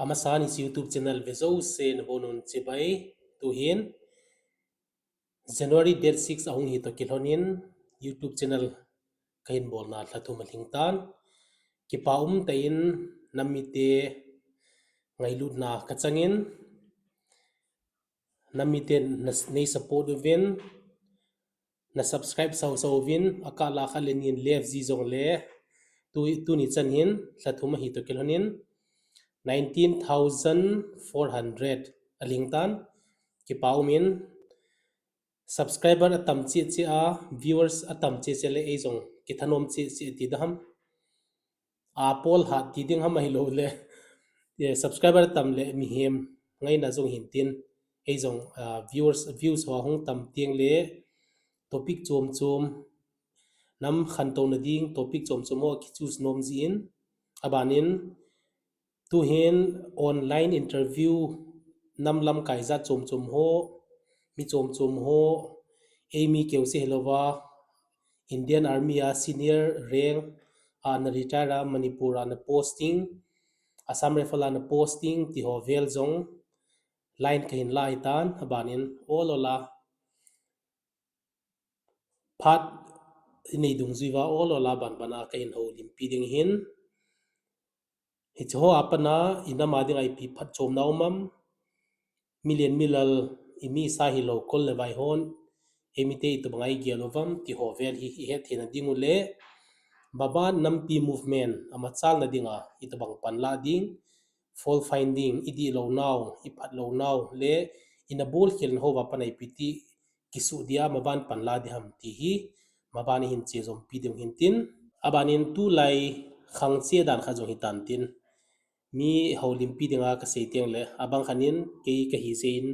Amasani si YouTube channel vezo se nabonun chibai tu hin January date 6 ahung hi to kilhonin YouTube channel kain bolna thlathu malingtan ki paum tain namite ngailut na kachangin namite nei support win na subscribe so win akala khalenin left ji jong le tu ni chanhin thlathu ma hi to kilhonin 19,400 alingtan ki paumin subscriber atam chi a viewers atam chi le e jong ki thanom chi ti dam a pol ha ti ding ham hi lo le subscriber tam le mi hem ngai na jong hintin e jong views ho hong tam tiang le topic chom nam khan to na ding topic chom ho ki choose nom zin abanin tu hen online interview namlam kaisa chom ho mi chom ho amy keusi helova Indian Army a senior rank na retire Manipur na posting Assam Rifle na posting ti ho vel jong line kain lai tan abanin olola phat nei dung jiwa olola ban bana kain ho limpi ding hin hi cho apana inama ding IP phat chom naumam million milal imi sa hi lo kol le vai hon emite to bangai gelovam ti ho vel hi he thena dingule baba nampi movement ama chal na dinga ito bang panla ding fall finding idi lo now iphat lo now le ina bol khel ho ba panai piti kisu dia maban panla di ham ti hi mabani hin che jom pi dem hintin abanin tu lai khang che dan kha jo hitan tin mi holim pi dinga ka se tiang le abang khanin ke ka hi sein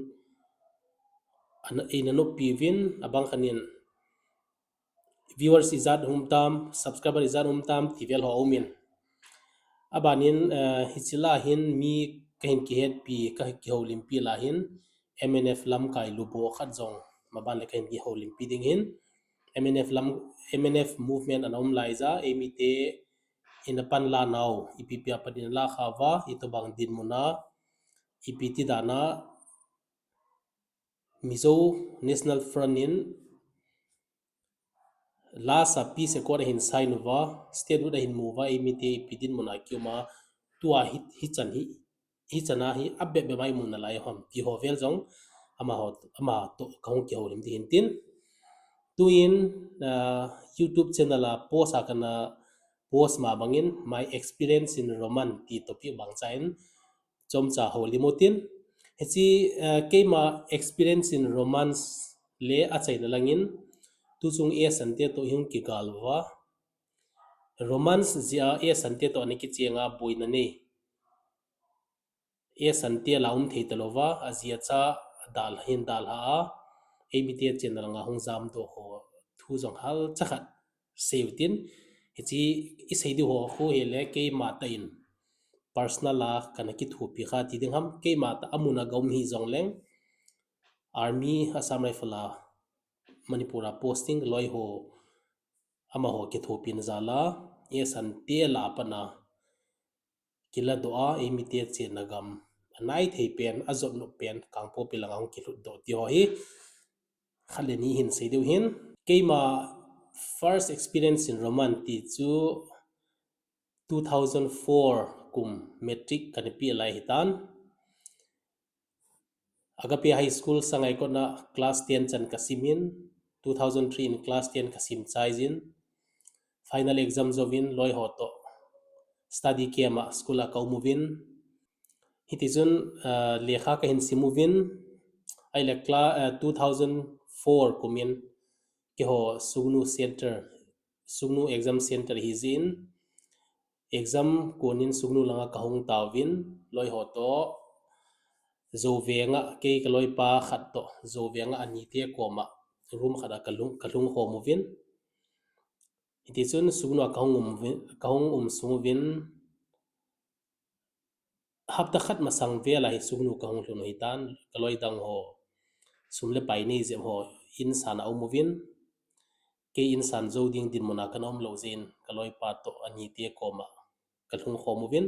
ina no pi win abang khanin viewers izat humtam subscriber izat humtam tivel ho omin abanin hichila hin mi kahin ki het pi ka ki holim pi la hin MNF lam kai lubo khat jong maban le kahin ki holim pi ding hin MNF movement anom laiza emite ina pan la now ipp apadin la khawa ito bang din muna ipiti dana Mizo National Front in la sa pi se ko hin sign wa state would hin mova emite ipidin muna kyuma tua hi chana hi abbe be mai mun lai hom ti ho vel jong ama to kaung ki holim tin tin tuin YouTube channel a post akana post ma bangin my experience in Roman ti topi bang chain chomcha holimotin hechi keima experience in romance le achai na langin tu chung e sante to hing ki galwa romance zia e sante to ani ki chenga boina ne e sante laum theitalowa azia cha dal ha emite channel nga hongzam to ho thu jong hal chakhat seutin hechi iseidu ho khu hele ke matain personal la kana ki thu pi kha ti ding ham ke mata amuna gom hi jong leng army Assam Rifle Manipura posting loi ho ama ho ke thu pin zala e san te la pana kila doa emite che nagam anai thei pen azot no pen kangpo pilang ki lut do ti ho hi khaleni hin seidu hin keima first experience in Roman ti chu 2004 kum metric kan pi lai hitan agape high school sangai ko na class 10 chan kasimin 2003 in class 10 kasim chaizin final exam jovin loi hoto study kema school a kaumovin hitizun lekha ka hin simovin ai la 2004 kumin ke ho sugnu exam center hizin exam konin sugnu langa kahung tawin loi hoto zovenga ke kaloi pa khat to zovenga ani te koma room khada kalung homovin itizun sugnu kahung sumovin hapta khat masang vela hi sugnu kahung hluno hitan kaloi dang ho sumle pai nei je ho insan aumovin ke insan zoding din mona kanom lozin kaloi pa to ani te koma kalung homovin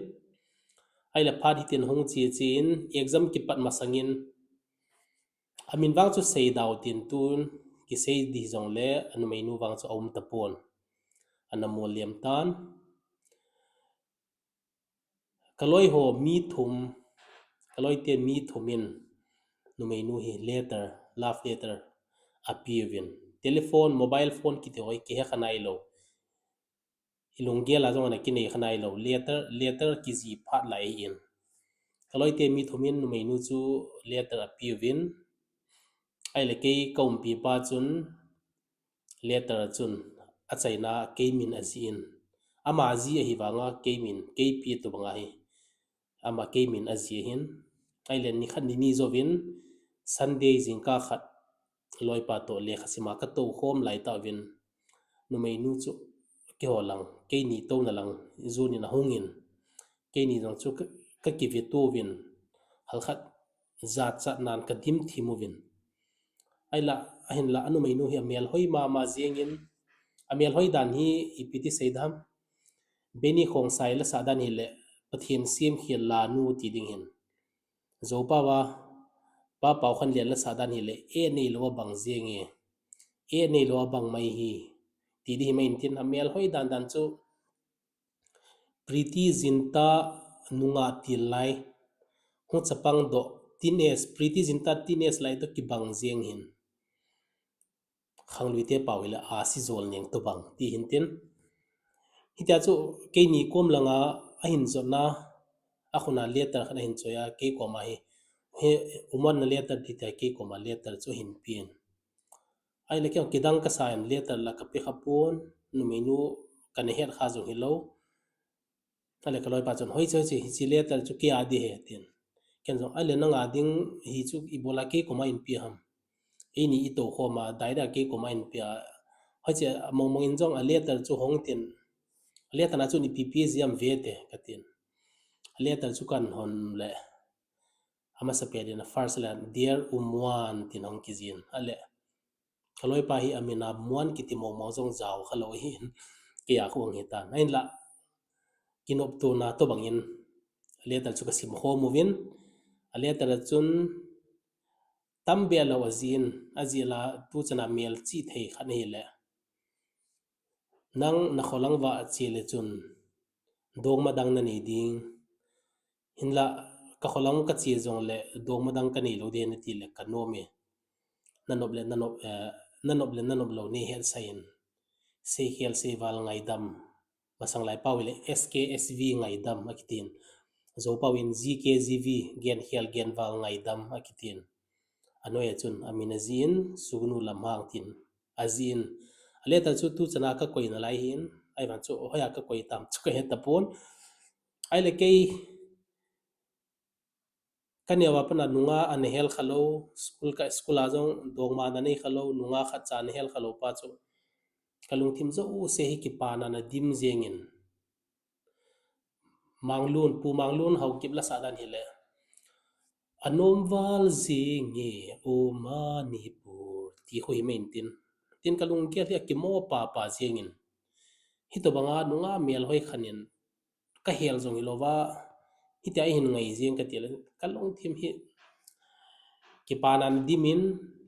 ai la phat hi tin hong chi chin exam ki pat masangin amin wang chu sei daw tin tun ki sei di zong le anu mai nu wang chu aum tapon anamol liam tan kaloi ho mi thum kaloi te mi thumin nu mai nu hi letter love letter appearin telephone mobile phone ki te hoi ki he khanai lo ilung gel azong na ki nei khanai lo letter ki zi phat lai in kaloi te mi thumin nu mai nu chu letter appearin ai le ke kaum pi pa chun letter chun achaina keimin azin ama azi hi wanga keimin keipi tu banga hi ama keimin azi hin ai le ni khan ni zovin sunday jingka khat loi pa to le khasima ka to khom lai ta win nu mai nu chu ke holang ke ni to na lang zuni na hongin ke ni jong chu ka ki vi to win hal khat zat chat nan ka dim thimu win ai la ahin la anu mai nu hi amel hoi ma zengin amel hoi dan hi ipiti seidham beni khong sai la sadan hi le pathian sim hi la nu ti ding hin zo pa wa pa pau khan lian la sadan hi le e nei lo bang zenge e nei lo bang mai hi ti di mai tin amel hoi dan chu priti zinta nunga tilai hu chapang do tines priti zinta tines lai to ki bang zeng hin khangluite pawile a si zol neng to bang ti hintin hitia chu ke ni kom langa a hin zona a khuna letter khana hin choya ke koma hi he umon na letter ti ta ke koma letter chu hin pin ai le ke kidang ka sain letter la ka pe khapon nu menu kan her kha zo hi lo ale ka loi pa chon hoi chi chi letter chu ke adi he tin ken zo ale na nga ding hi chu ibola ke koma in pi ham ini ito khoma daida ke koma in pia hoche mong in jong a letter chu hong tin letter na chu ni ppz yam vete katin letter chu kan hon le ama sa pedin first land dear umwan tin hong kizin ale kaloi pa hi amina muan kiti mo jong jaw khalo hin ke ya khong hitan nain la kinop tu na to bangin letter chu ka sim ho movin a letter chun tambe lo azin azila tu chana mel chi thei khane le nang na kholang wa chile chun dong ma dang na ni ding hinla ka kholang ka chi jong le dong ma dang ka ni lo de na ti le kanome nanob lo ne hel sain se hel se wal ngai dam masang lai pawile sksv ngai dam akitin zo pawin gkgv gen hel gen wal ngai dam akitin anoya chun aminazin sugnu lamhang tin azin aleta chu tu chana ka koina lai hin ai wan chu hoya ka koi tam chu ka heta pon ai le kei kaniawa pana nunga an hel khalo school azong dongma na nei khalo nunga kha chan hel khalo pa chu kalung thim zo se hi ki pana na dim zengin manglun hau kip la sadan hi le anom wal zinge o manipur ti khoi main tin kalung ke ria ki mo pa zengin hito banga nunga mel hoi khanin ka hel zong ilova hitai hin ngai zeng ka tel kalung thim hi ki panan dimin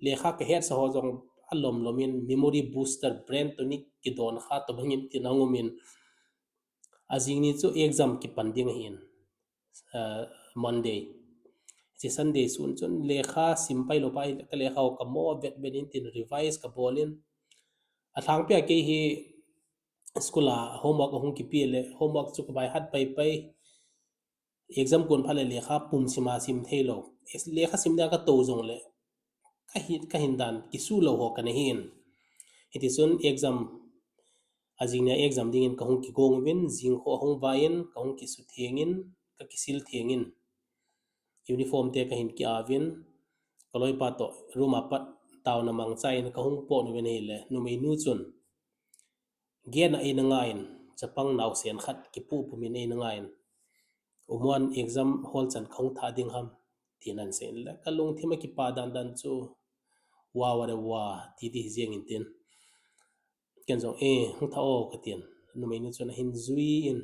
lekha ka her sa ho jong alom lomin memory booster brain tonic ki don kha to bangin tinangumin azingni chu exam ki panding hin monday chi sunday sun chun lekha simpai lo pai ka lekha ka mo vet benin tin revise ka bolin athang pe ke hi skula homework hong ki pile homework chu bai hat pai exam kon phale lekha pum sima sim thelo lekha simda ka to jong le ka hin dan ki su lo ho kan hin iti sun exam azingna exam dingin ka hong ki gong win jing ho hong vain ka hong ki su thengin ka kisil thengin uniform te ka hin ki avin kaloi pa to ruma pat taw na mang chai ka hong po no wen hele nu mei nu chun gen a ina ngain chapang naw sen khat ki pu min ina ngain umwan exam hall chan khong tha ding ham tinan sen la kalung thima ki pa dan chu wa ti jeng in tin ken jong hong tha ka tin nu mei nu chun hin zui in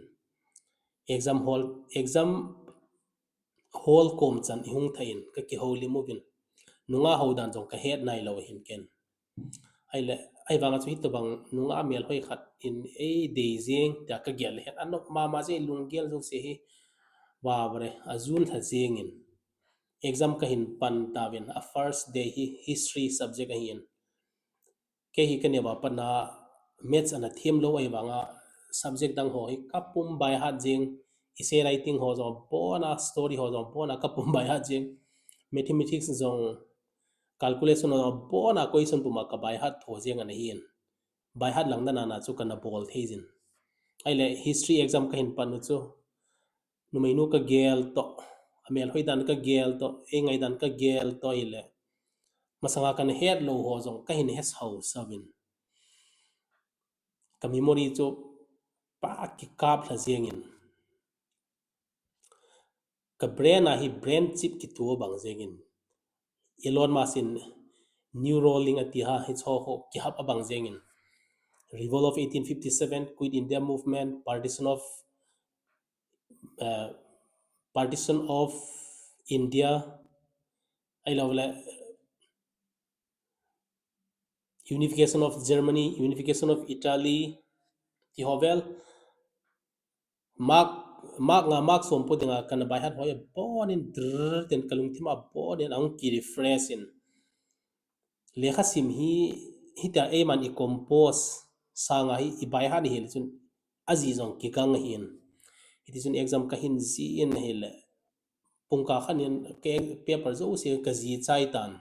exam hall exam hol kom chan i hung thain ka ki holi movin nunga hodan jong ka het nai lo hin ken ai wanga chu hit bang nunga mel hoi khat in e de jeng ta ka gel het anok ma je lunggel jo se hi wa bre azun tha jeng in exam ka hin pan tawin a first day hi history subject a hin ke hi kane ba pana maths ana them lo ai wanga subject dang ho hi kapum bai ha jeng essay writing ho jo bona story ho jo bona kapum bai ha jeng mathematics jong calculation ho bona question puma ka bai ha tho jeng ana hin bai ha lang na chu kana bol theizin aile history exam ka hin pan chu numainu ka gel to amel hoidan ka gel to engai dan ka gel to ile masanga kan het lo ho jong ka hin hes ho savin ka memory chu pa ki kap la jengin ka brain a hi brain chip ki tu bang jengin Elon Musk in Neuralink ati ha hi cho ho ki hap abang jengin Revolt of 1857 Quit India Movement Partition of India I love unification of Germany unification of Italy ti hovel mark som po dinga kan bai hat hoya bon in dr ten kalung thima bon in ang ki refresh in lekha sim hi ta e man i compose sanga hi i bai han hil chun azi jong ki kang hin it is an exam ka hin zi in hil pungka khanin ke paper zo se ka zi chai tan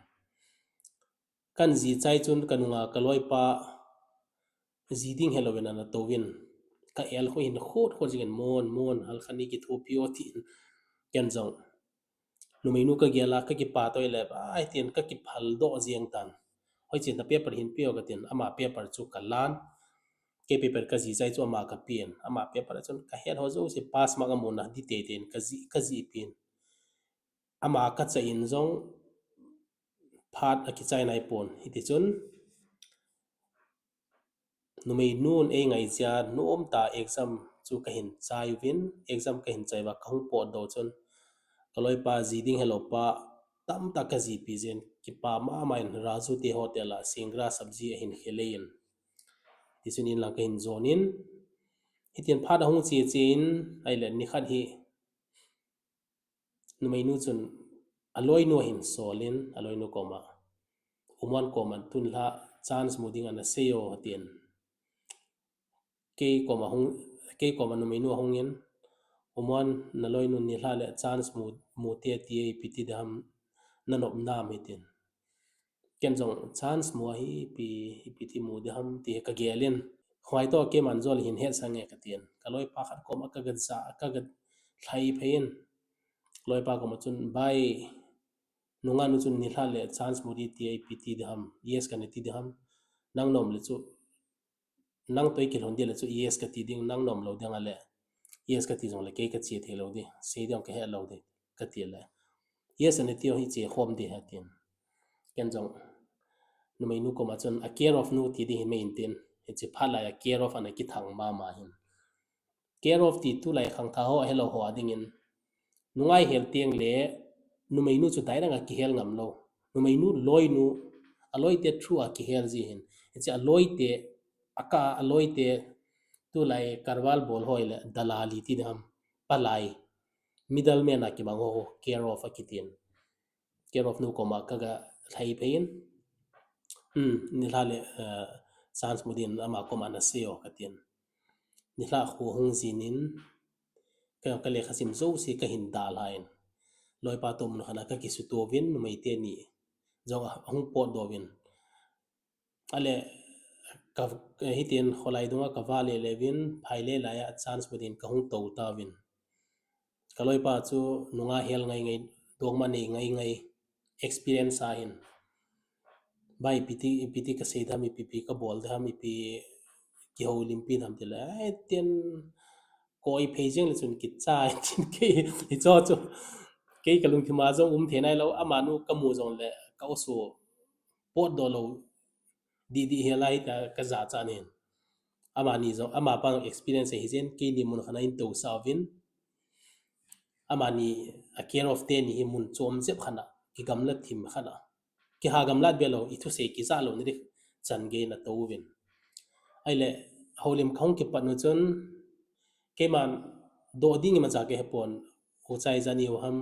kan zi chai chun kanunga kaloi pa zi ding helowena na towin ka el ho in khot ho jingen mon hal khani ki thu pio ti ken jong numeinu ka gela ka ki pa toy le ai tin ka ki phal do jiang tan hoi chin na paper hin pio ka tin ama paper chu kalan ke paper ka zi chai chu ama ka pin ama paper chun ka het ho zo se pass ma ga mon na di te ten ka zi pin ama ka cha in jong phat a ki chai nai pon hiti chun numei nun e ngai cha nom ta exam chu ka hin chai win exam ka hin chai wa khang po do chun kaloi pa ziding hello pa tam ta ka zi pi jen ki pa ma main razu te hotel a singra sabji a hin khelein tisunin lang ka hin zonin hitian phat hong chi chin aile ni khat hi numei nu chun aloi no hin solin aloi no koma uman koma tunla chance muding ana seyo tien ke koma numei nu hongin uman naloi nu ni hla le chance mu te ti piti dam nanop nam hitin ken jong chance mu hi piti mu dam ti ka gelin khwai to ke man zol hin he sange ka tien kaloi pa khat koma ka ga za ka ga thlai phein loi pa koma chun bai nunga nu chun ni hla le chance mu ri ti piti dam yes kan ti dam nang nom le chu nang toi ki hon le chu yes ka ti ding nang nom lo dang ale yes ka ti jong le ke ka chi the lo di se dang ka he lo di ka ti le yes an ti hi che khom di ha tin ken jong nu mai nu ko ma chon a care of nu ti di maintain he che phala ya care of an ki thang ma hin care of ti tu lai khang tha ho hello ho ading in nungai hel tiang le nu mai nu chu dai ranga ki hel ngam lo nu mai nu loi nu aloi te thru a ki hel ji hin che aloi te aka aloi te tu lai karwal bol hoile dalali ti dam palai middleman a ki bang ho care of a kitin care of nu koma kaga thai pein ni lale chance mudin ama koma na seo katin ni la khu hung zinin ka le khasim zo si ka hin dal hain loi pa tom no khana ka ki su to win mai te ni jong hung po do win ale ka hitin kholai dunga ka vale levin phaile la ya chance mudin ka hung to ta win kaloi pa chu nunga hel ngai dong ma nei ngai experience a hin bai piti ka sei dham pp ka bol dham pp ki ho limpi dham tila ai ten koi phejeng le chun ki chai tin ke hi cho ke kalung thima jong thenai lo amanu kamu jong le ka oso pot do lo di helai ta ka za cha nen ama ni jong ama pa experience hi jen ke ni mun khana in to savin amani a care of te ni mun chom jep khana ki gamla thim khana ki ha gamla belo ithu se ki za lo ni ri chan ge na to win aile holim khong ki panu chon ke man do ding ma ja ke hepon ho chai jani ham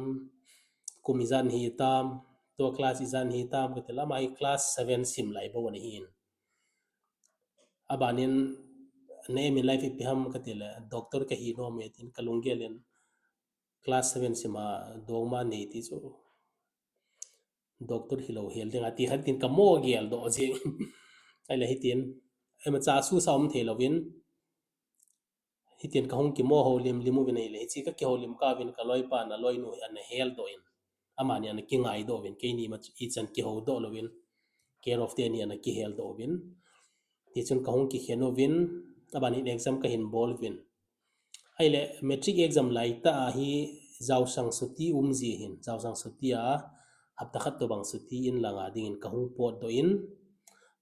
kumizan hi tam to class izan hi tam ko tela mai class 7 sim lai bo ni hin abanin ne mi life pi ham ka tela doctor ka hi no me tin kalungelen class 7 sima dogma nei ti so doctor hilo hel ding ati hatin ka mo gel do je ai la hitin ema cha su saum the lovin hitin ka hong ki mo holim limu bin ai le chi ka ki holim ka bin ka loi pa na loi nu an hel do in amani an ki ngai do bin ke ni ma i chan ki ho do lovin care of the ni an ki hel do bin ti chun ka hong ki henovin abani exam ka hin bol vin ai le metric exam lai ta hi zaw sang suti umji hin zaw sang suti a hapta khat to bang suti in langa ding in ka hong pot do in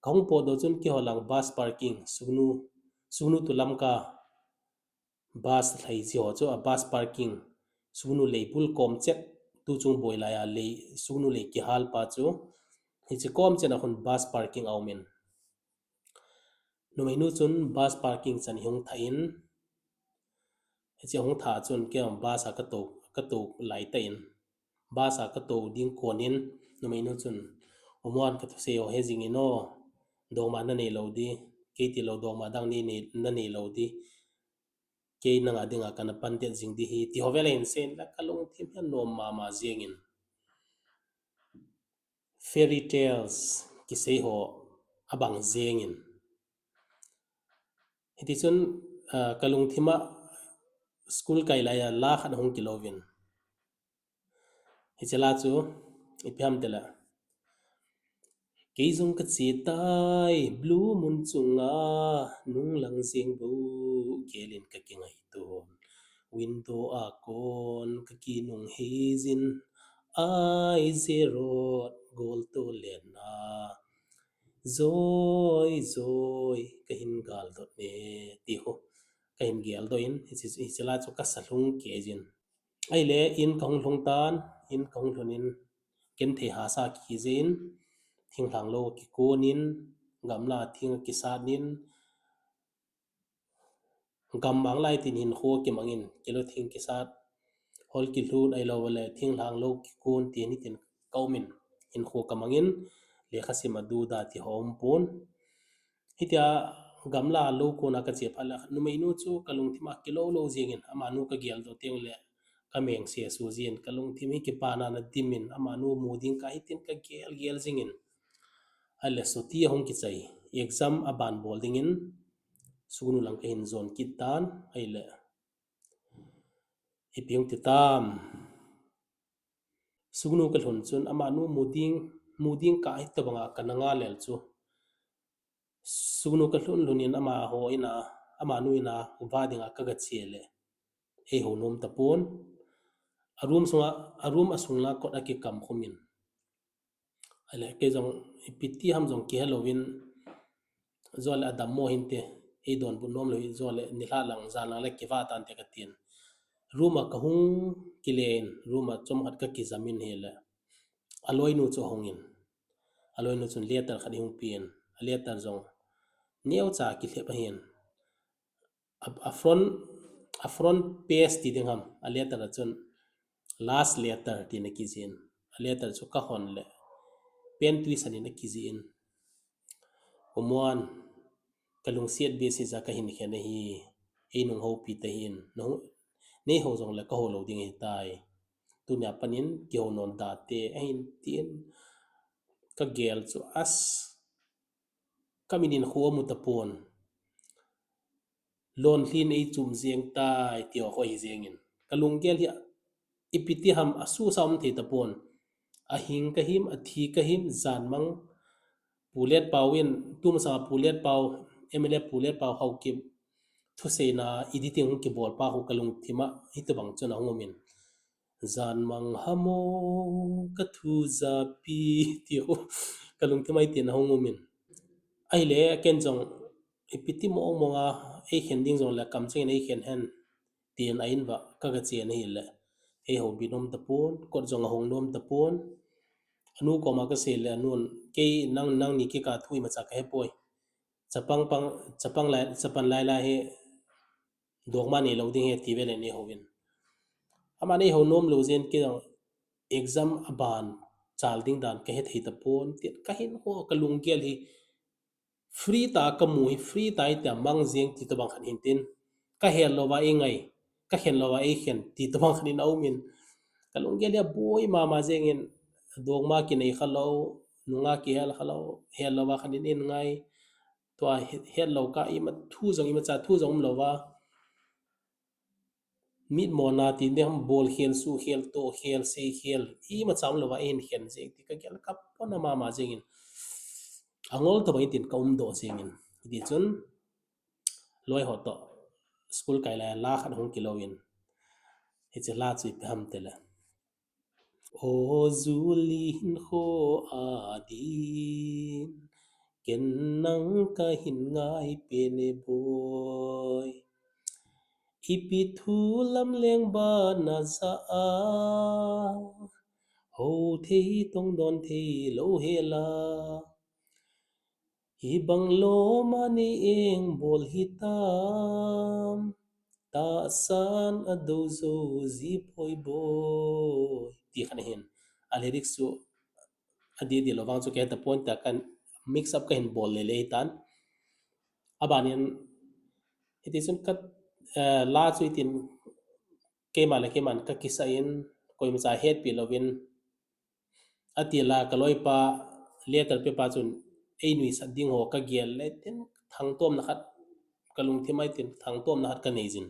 ka hong pot do chun ki holang bus parking sunu tulam ka bus thai ji ho cho a bus parking sunu leipul kom chek tu chung boila ya le sunu le ki hal pa chu hi chi kom chen a khon bus parking aumen no menu chun bus parking chan hong thain chi hong tha chun ke bus a ka to lai ta in bus a ka to ding konin no menu chun omwan ka to se o hezing ino do ma na nei lo di ke ti lo do ma dang ni na nei lo di ke na nga dinga kana pantet jing di hi ti hovelen sen la kalung thim han nom ma jengin fairy tales ki sei ho abang jengin hiti chun kalung thima school kai la ya la khan hong kilovin hichela chu ipyam tela keizung ka chi tai blue mun chunga nung lang jeng bu kelin ka kingai ton window a kon ka kinung hezin I zero gol to lena zoi ka hin gal dot ne ti ho ka hin gel do in hichela chu ka salung ke jin ai le in kong long tan in kong lonin ken the ha sa ki jin thing hlang lo ki konin gamla thing ki sa nin gam mang lai tin hin kho ki mangin kilo thing ki sa hol ki hlut ai lo wala thing hlang lo ki kon ti ni tin kaumin in kho ka mangin le khasima du da ti hom pon hitia gamla lo ko na ka che phala nu mai nu chu kalung thima kilo lo jengin ama nu ka gel do teng le ka meng se su jin kalung thimi ki pana na dimin ama nu muding ka hitin ka gel jingin alle so ti hong ki chai exam aban bolding in sunu lang ka hin zone kitan aile ipiung ti tam sunu ka thon chun ama nu muding ka hi to banga kananga lel chu sunu ka thon lunin ama ho ina ama nu ina uba dinga ka ga chele e ho nom tapon arum asungla ko aki kam khumin ale ke jong ipiti ham jong ki halloween zol adam mo hinte e don bu nom lo zol ni la lang za lang le ki va tan te ka tin ruma ka hung kilen ruma chom hat ka ki zamin hele aloi nu cho hongin aloi nu chun letter khadi hung pin letter jong neu cha ki le pahin a front page ti ding ham a letter chun last letter ti na ki jin a letter chu ka hon le pen twist ani na ki jin omwan kalung siat be si za ka hin khene hi e nung ho pi te hin no ne ho jong la ka ho lo ding hi tai tu nya panin ki ho non da te ein tin ka gel chu as kaminin khuwa mu tapon lon hlin ei chum jeng tai ti ho hi jengin kalung gel hi ipiti ham asu sam the tapon a hing ka him a thi ka him zan mang pulet pawin tum sa pulet paw emele pulet paw hau ki thu se na editing ki bol pa hu kalung thima hitawang chona ngomin zan mang hamo ka thu za pi ti ho kalung thimai tin ho ngomin ai le ken jong ipiti mo monga e khending jong la kam chen e khen hen tin ain ba ka ga chen hi le e ho binom ta pon kot jong hong nom ta pon anu ko ma ka se le anun ke nang ni ke ka thui ma cha ka he poi chapang lai chapan lai la he dog ma ni lo ding he ti ve le ni ho win ama nei ho nom lo zen ke exam aban chal ding dan ka he thei ta pon ti ka hin ho ka lung gel hi free ta ka mu hi free tai ta mang jeng ti to bang khan hin tin ka hel lo wa e ngai ka hen lo wa e hen ti to bang khan in au min ka lung gel ya boy ma jeng in dog ma ki nei khalo nunga ki hel lo wa khan in ngai to hel lo ka i ma thu jong i ma cha thu jong lo wa mit mo na ti ne ham bol khel su khel to khel se khel i ma cham lo wa en hen je ti ka gel kap na ma jeng in angol to bai tin ka do jeng in di chun loi ho to school kai la khan hong kilowin he che la chui pam tele o zulin kho adin ken nang ka hin ngai pe ne boy ipi thu lam leng ba na za a ho thei tong don thei lo he la hi bang lo mani eng bol hitam ta san ado zo zi poi boy ti khan hin a lyrics su adi di lovang chu ke ta point ta kan mix up ka hin bol le tan abanin it is kat la chu itin ke man ka kisa in koi ma cha het pi lovin atila kaloi pa letter pe pa chun ei nui sa ding ho ka gel le tin thang tom na khat kalung thimai tin thang tom na khat ka nei jin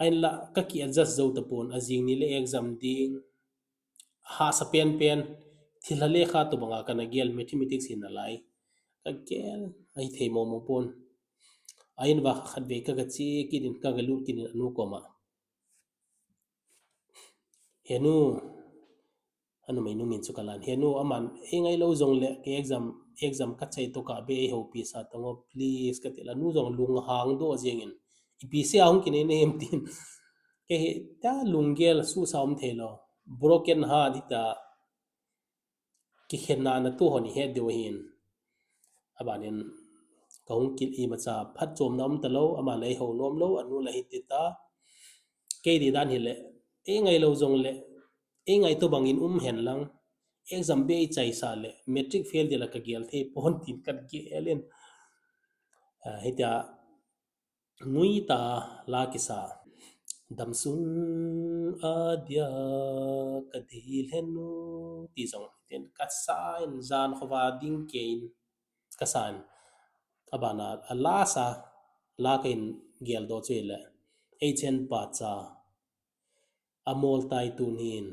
ain la ka ki adjust zo ta pon azing ni le exam ding ha sa pen thila le kha to banga kana gel mathematics in alai ka gel ai thei mo pon ain wa khat ve ka chi ki din ka galu ki din anu ko ma henu anu mai nu min chu kalan henu aman engai lo jong le ke exam ka chai to ka be ho pi sa tango please ka tela nu jong lung hang do jeng in ipi se ang ki ne em tin ke ta lungel su saum thelo broken heart ita ki khenna na tu honi he de hin abanin kaung kil i macha phat chom nam ta lo ama lei ho nom lo anu la hi ti ta ke di dan hi le engai lo jong le engai to bangin hen lang exam be chai sa le metric fail de la ka gel the pon tin kat ge elen hita ngui ta la kisa damsung adia kadhil henu ti jong ten kasain zan khowa ding kein kasan abana alasa la kain gel do chele echen pa cha amol tai tunin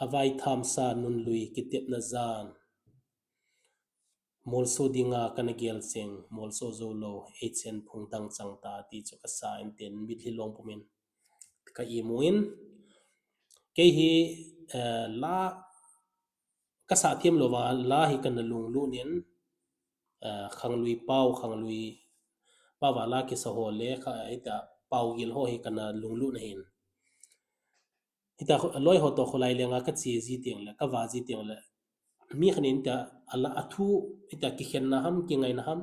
avai thamsa nun lui kitep na zan molso dinga kana gel cheng molso zolo echen phungtang changta ti choka sa ten mit hilong pumin ka imuin ke hi la ka sa thiam lova la hi kan lung lu nin khang lui pau khang lui pawa la ki sa ho le kha ita pau gil ho hi kana lung lu na hin ita loi ho to kholai lenga ka chi ji teng le ka wa ji teng le mi khanin ta ala athu ita ki khen na ham ki ngai na ham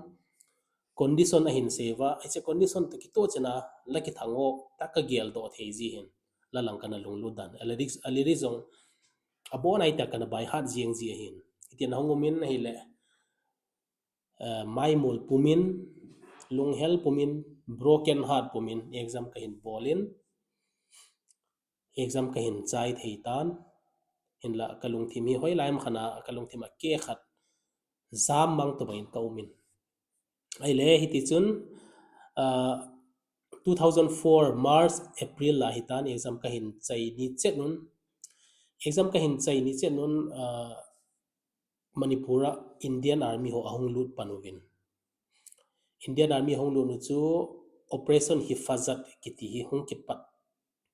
condition a hin seva ache condition to ki to chena la ki thango ta ka gel do thei ji hin la lang kana lung lu dan aliri zong abonai ta kana bai hat jieng ji hin itin hongomin hi le mai mul pumin lung hel pumin broken heart pumin exam ka hin bolin exam ka hin chai thei tan hin la kalung thimi hoi laim khana kalung thima ke khat zam mang to bain kaumin ai le hi ti chun 2004 March April la hitan exam ka hin chai ni chenun exam ka hin chai ni chenun Manipura Indian Army ho ahung lut panuwin Indian Army hong lu nu chu operation hifazat kiti hi hong kipat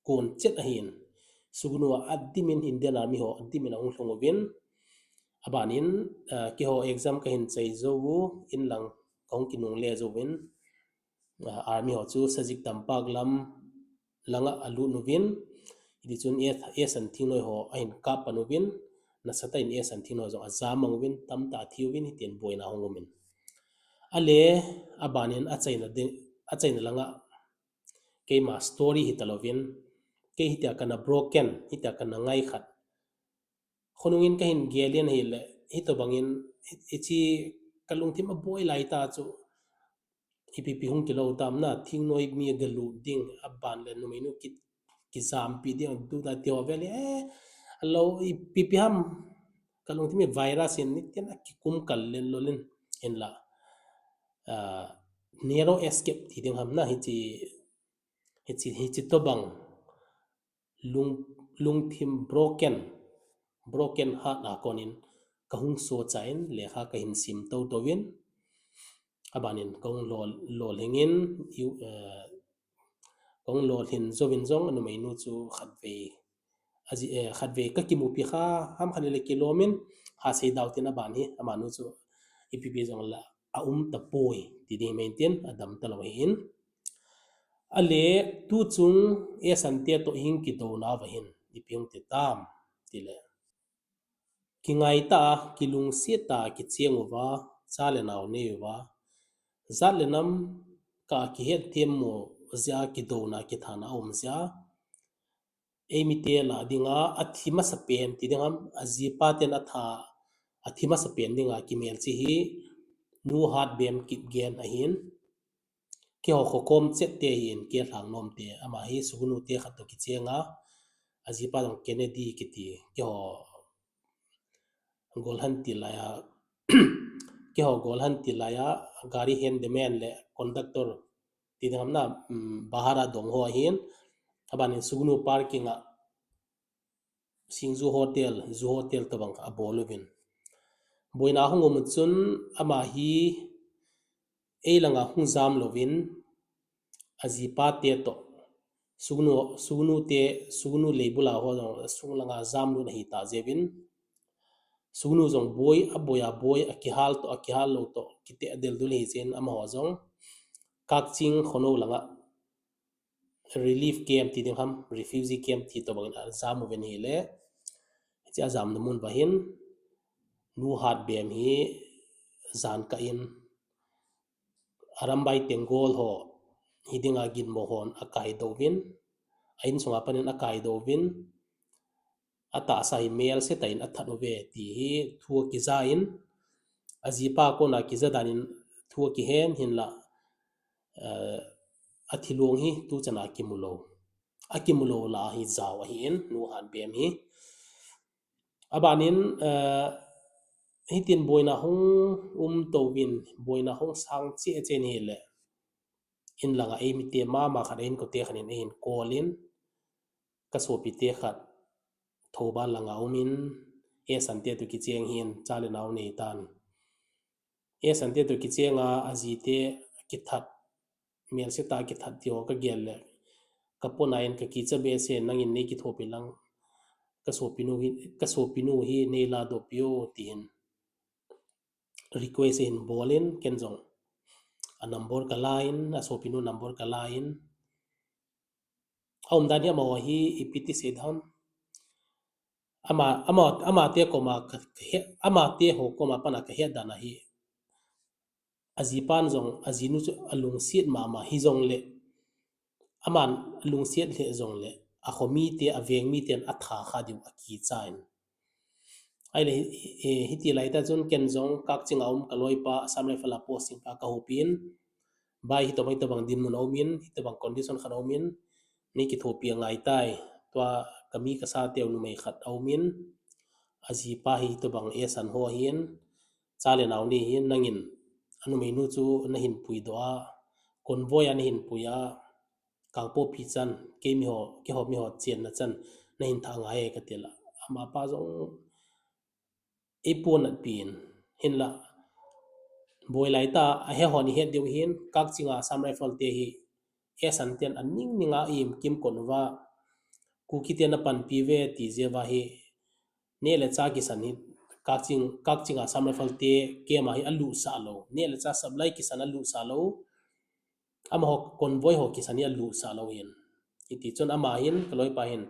kon chet ahin sugunwa addimin Indian Army ho addimin hong hlongwin abanin ki ho exam ka hin chai zo in lang kong kinung le zo win army ho chu sajik tampak lam langa alu nuwin idi chun e san thing noi ho a hin ka panuwin na satain e san thing noi zo azam mangwin tamta thiwin hi ten boina hongomin ale abanin a chaina langa keima story hi talovin ke hi ta kana broken hi ta kana ngai khat khonungin ka hin gelien hi le hi to bangin ichi kalung thim a boy lai ta chu ipp hung kilo tam na thing noi mi galu ding aban le no menu ki zam pi ding du da tio vele allo ipp ham kalung thim virus in ni ten ki kum kal len lolin en la narrow escape ti ding ham na hi chi to bang lung thim broken heart na konin kahung so chain le kha ka hin sim to win abanin kong lol hengin kong lol hin zowin zong anu mai nu chu khatve ka kimu pi kha ham khanile kilomin ha sei daw tin aban hi amanu chu ipp zong la a ta poi ti ding maintain adam talo hin ale tu chung e sante to hing ki do na wa hin iping te tam tile kingai ta kilung si ta ki chenguwa chale naw ne wa zalenam ka ki het temo zia ki do na ki thana zia emite la dinga athima sapen ti dingam azipa ten atha athima sapen dinga ki mel chi hi nu hat bem kip gen ahin ki ho khokom chet te hin ke thang nom te ama hi sugunu te khat to ki chenga azipa dong kennedy ki ti ki ho golhan ti la ya ki ho golhan ti la ya gari handyman le conductor ti dingam na bahara dong ho hin abanin sugunu parking a singzu hotel to bang abolovin boina hungom chun ama hi elanga hungzam lovin azipa te to sugunu leibula ho sunglanga zamlu na hi ta jevin sugunu jong boy akihal lo to kite adel dul hi chen ama ho jong kakching khono langa relief camp ti ding ham refugee camp ti to bang zamu ven hi le cha zam namun bahin nu hat bem hi zan ka in arambai tengol ho hidinga gin mohon akai dovin ain sunga panin akai dovin ata sai mail se tain athadove ti hi thua ki zain azipa ko na ki zadanin thua ki hen hinla athilong hi tu chana akimulo la hi zaw hin nu han bem hi abanin hitin boina hung towin boina hung sang che chen hi le in langa emite ma khanin ko te khanin in kolin ka sopi te khat thoba langa umin e sante to ki cheng hin chale naw nei tan e sante to ki chenga azite ki that mel se ta ki that tio ka gel le kaponain ka ki chabe se nangin nei ki thopi lang ka sopinu hi nei la do pio tin request in bolin kenjong a number ka line a sopinu number ka line aum dan ya mo hi ipiti se dham ama te koma ama te ho koma pana ka he dana hi azipan jong azinu alung siet ma hi jong le aman lung siet le jong le a khomi te aveng mi ten atha kha diu aki chain aile hiti laita chun kenjong kak chingaum kaloi pa samle fala posting pa ka hopin bai hi to bang din mun aumin hi to bang condition khan aumin ni ki thopi ngai tai twa kami ka sa teu nu mai khat aumin azi pa hi to bang e san ho hin chale naw ni hin nangin anu mai nu chu na hin pui do a convoy an hin puya kangpo phi chan ke mi ho chen na chan na hin tha ngai ka tela ama pa jong epon at pin hinla boy laita a he honi he deu hin kak chinga sam rifle te hi e santen aning ninga im kim konwa ku kitena pan pive ti jewa hi ne le cha ki san hi kak chinga sam rifle te ke ma hi alu sa lo ne le cha supply ki san alu sa lo ama ho convoy ho ki san hi alu sa lo hin iti chon ama hin kaloi pa hin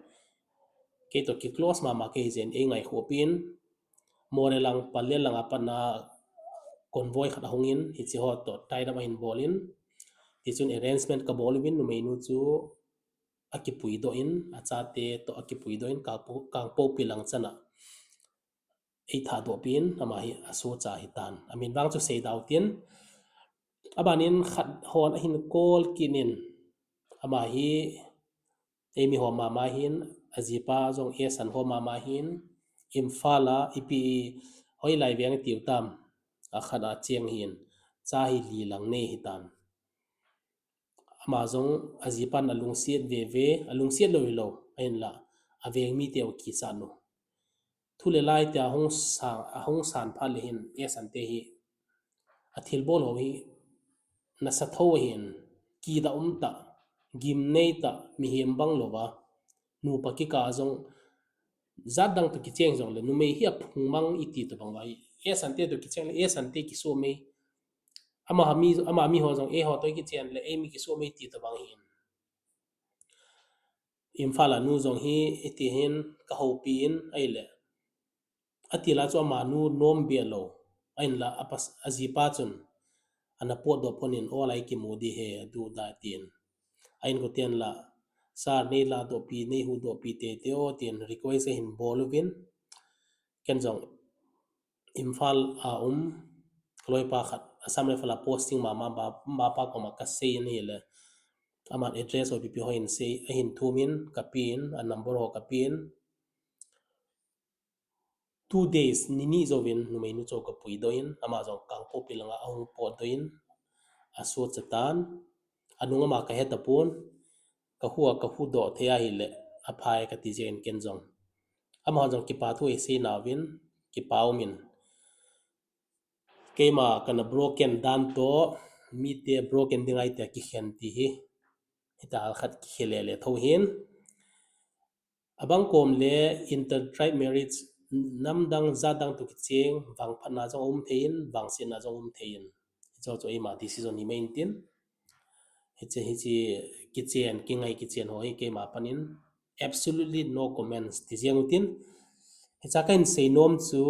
ke to ki close ma ke jen e ngai khopin more lang palel lang apana convoy khat hongin hi chi hot to tai da in bolin ti chun arrangement ka bolwin nu mei nu chu akipui do in acha te to akipui do in ka po pilang chana ei tha do pin ama hi aso cha hi tan amin wang chu sei daw tin abanin khat hon hin kol kinin ama hi emi ho mama hin azipa jong esan ho mama hin imfala ipi hoi lai veng tiu tam a khana cheng hin cha hi li lang nei hi tan ama jong azipan alung siet ve alung siet lo ain la aveng mi teu ki sa no thule lai ta hong san pha le hin esan te hi athil bol ho hi na sa tho hin ki da ta gim nei ta mi hem bang lova nu paki ka jong zadang to ki cheng jong le nu mei hi phung mang iti to bang wai esan te to ki cheng le esan te ki so mei ama mi ho jong e ho to ki chen le e mi ki so mei ti to bang hin imfala nu jong hi iti hin ka ho pi in ai le atila chu ma nu nom be lo ain la apas azipa chun ana po do ponin olai ki modi he du da tin ain ko ten la sar nei la do pi nei hu do pi te o tin request hin boluvin ken jong imfal a kloi pa khat asam le fala posting ma pa ko ma ka sei ni le aman address o pi ho in sei hin thumin kapin a number ho kapin 2 days nini zovin numei nu choka pui doin ama jong kang po pilanga ahung po doin aso chatan anunga ma ka heta pon ka hu do thea hi le aphai ka ti jen ken jong ama jong ki pa thu e se nawin ki paumin keima kana broken dan to mi te broken dingai te ki khen ti hi ital khat ki khelele tho hin abang kom le intertribe marriage namdang zadang tu ki cheng wang phana jong thein wang sin na jong thein cho ima decision ni maintain hi chi kitchen kingai kitchen hoi ke ma panin absolutely no comments ti jeng cha kain sei nom chu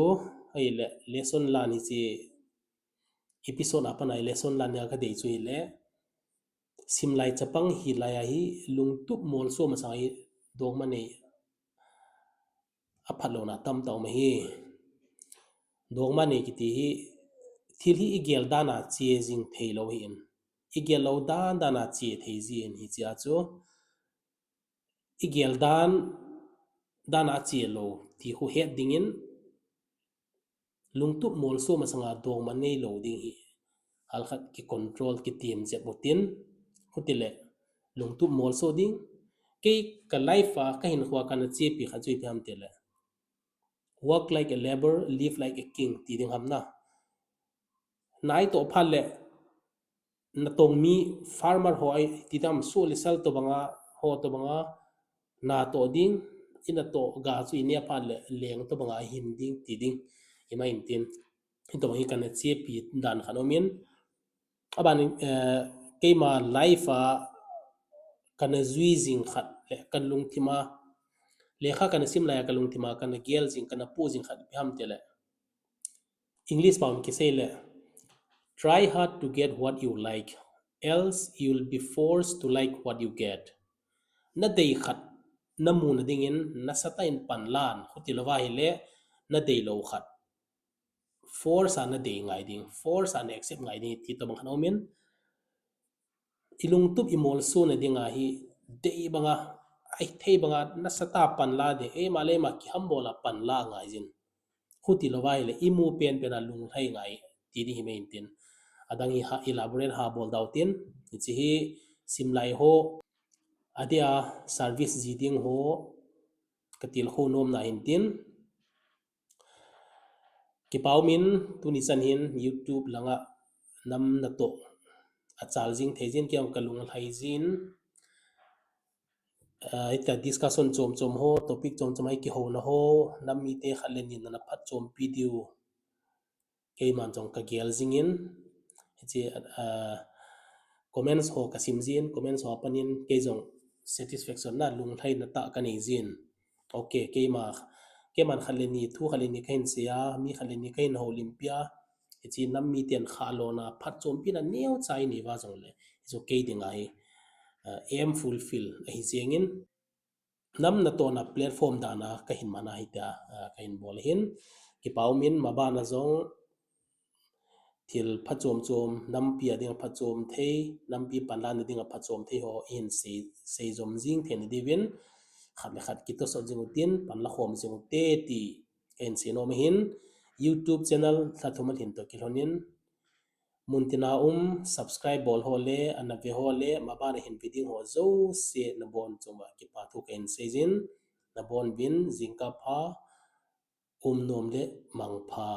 ai le lesson la ni chi episode apana lesson la nya ka dei chu le simlai chapang hi la ya hi lungtup mol so ma sai dog mane aphalo na tam taw ma hi dog mane ki ti hi thil hi igel dana che jing theilo hi in igel lo dan dana che thei ji in hi cha chu igel dan dana che lo ti hu het dingin lungtup mol so ma sanga dog man nei lo ding hi hal khat ki control ki team je mutin hutile lungtup mol so ding ke ka life ka hin huwa kana che pi kha chui pham tele work like a labor live like a king ti ding hamna nai to phalle na tong mi farmer hoi ti dam so le sal to banga ho to banga na to ding ina to ga chu inia phalle leng to banga hin ding ti ding ima intin to hi kana che pi dan khanomin aban keima life kana zui jing khat le kan lung thima lekha kana simla ya kalung thima kana gel jing kana pu jing khat pham tele english paum ki say le try hard to get what you like else you'll be forced to like what you get na dei khat na mu na dingin na sata in panlan khutilawa ile na dei lo khat force ana dei ngai ding force ana accept ngai ding ti to bang khanomin ilung tup imol so na dinga hi dei banga ai thei banga na sata panla de e male ma ki hambola panla ngai jin khutilawa ile imu pen pena lung thai ngai ti di hi maintain adangi ha elaborate ha bol dautin chi hi simlai ho adia service jiding ho katil ho nom na hintin ki paumin tuni san hin youtube langa nam na to achal jing thejin kyam kalung thaijin ita discussion chom ho topic chom ai ki ho na ho nammi te khalenin na phat chom video ke man jong ka gel jingin che comments ho kasim jin comments ho panin ke jong satisfaction na lung thai na ta ka nei jin okay ke man khaleni thu khaleni kain sia mi khaleni kain ho limpia chi nam mi tian kha lo na phat chom pin a neu chai ni wa jong le so ke ding ai aim fulfill hi jengin nam na to na platform da na ka hin mana hi ta ka hin bol hin ki paumin mabana zong thil phachom chom nam pi ading phachom thei nam pi panlan ading phachom thei ho in sei zom jing then divin khat le khat ki to so jing tin pan la khom jing te ti en se no hin YouTube channel thathuman hin to kilhonin muntina subscribe bol hole anave hole mabana hin bidding ho zo se na bon chuma ki pa thu ken sejin na bon bin jingka pha nom le mangpha